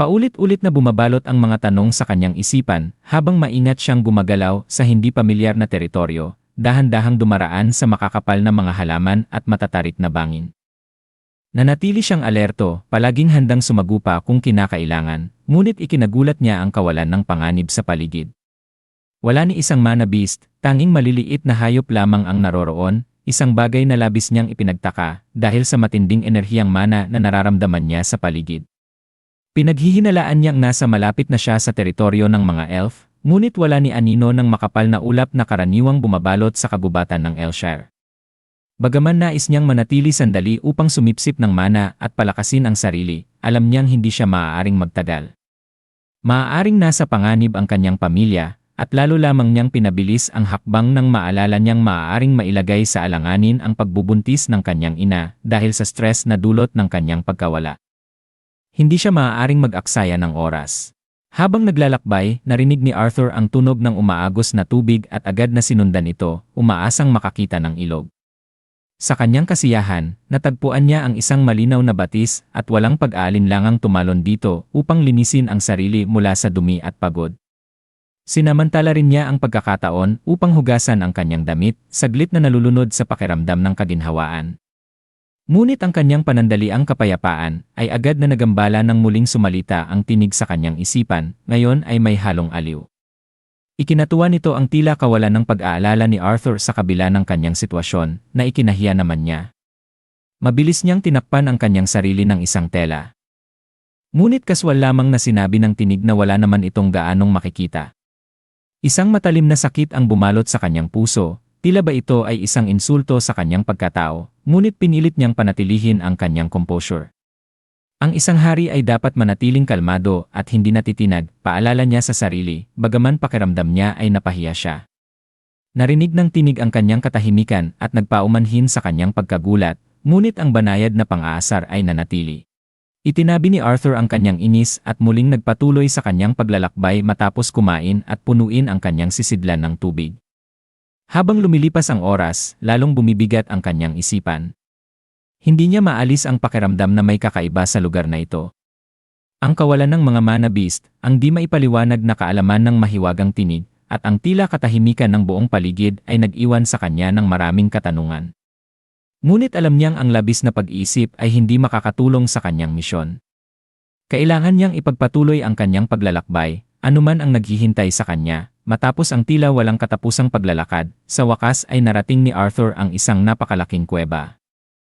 Paulit-ulit na bumabalot ang mga tanong sa kanyang isipan habang maingat siyang gumagalaw sa hindi pamilyar na teritoryo, dahan-dahang dumaraan sa makakapal na mga halaman at matatarik na bangin. Nanatili siyang alerto, palaging handang sumagupa kung kinakailangan, ngunit ikinagulat niya ang kawalan ng panganib sa paligid. Wala ni isang mana beast, tanging maliliit na hayop lamang ang naroroon, isang bagay na labis niyang ipinagtaka dahil sa matinding enerhiyang mana na nararamdaman niya sa paligid. Pinaghihinalaan niyang nasa malapit na siya sa teritoryo ng mga elf, ngunit wala ni anino ng makapal na ulap na karaniwang bumabalot sa kagubatan ng Elshire. Bagaman nais niyang manatili sandali upang sumipsip ng mana at palakasin ang sarili, alam niyang hindi siya maaaring magtagal. Maaaring nasa panganib ang kanyang pamilya, at lalo lamang niyang pinabilis ang hakbang nang maalala niyang maaaring mailagay sa alanganin ang pagbubuntis ng kanyang ina dahil sa stress na dulot ng kanyang pagkawala. Hindi siya maaaring mag-aksaya ng oras. Habang naglalakbay, narinig ni Arthur ang tunog ng umaagos na tubig at agad na sinundan ito, umaasang makakita ng ilog. Sa kanyang kasiyahan, natagpuan niya ang isang malinaw na batis at walang pag-aalinlangang tumalon dito upang linisin ang sarili mula sa dumi at pagod. Sinamantala rin niya ang pagkakataon upang hugasan ang kanyang damit, saglit na nalulunod sa pakiramdam ng kaginhawaan. Ngunit ang kanyang panandaliang kapayapaan ay agad na nagambala nang muling sumalita ang tinig sa kanyang isipan, ngayon ay may halong aliw. Ikinatuwa nito ang tila kawalan ng pag-aalala ni Arthur sa kabila ng kanyang sitwasyon, na ikinahiya naman niya. Mabilis niyang tinakpan ang kanyang sarili ng isang tela. Ngunit kaswal lamang na sinabi ng tinig na wala naman itong gaanong makikita. Isang matalim na sakit ang bumalot sa kanyang puso, tila ba ito ay isang insulto sa kanyang pagkatao, ngunit pinilit niyang panatilihin ang kanyang composure. Ang isang hari ay dapat manatiling kalmado at hindi natitinag, paalala niya sa sarili, bagaman pakiramdam niya ay napahiya siya. Narinig ng tinig ang kanyang katahimikan at nagpaumanhin sa kanyang pagkagulat, ngunit ang banayad na pang-aasar ay nanatili. Itinabi ni Arthur ang kanyang inis at muling nagpatuloy sa kanyang paglalakbay matapos kumain at punuin ang kanyang sisidlan ng tubig. Habang lumilipas ang oras, lalong bumibigat ang kanyang isipan. Hindi niya maalis ang pakiramdam na may kakaiba sa lugar na ito. Ang kawalan ng mga mana beast, ang di maipaliwanag na kaalaman ng mahiwagang tinig, at ang tila katahimikan ng buong paligid ay nag-iwan sa kanya ng maraming katanungan. Ngunit alam niyang ang labis na pag-iisip ay hindi makakatulong sa kanyang misyon. Kailangan niyang ipagpatuloy ang kanyang paglalakbay, anuman ang naghihintay sa kanya. Matapos ang tila walang katapusang paglalakad, sa wakas ay narating ni Arthur ang isang napakalaking kuweba.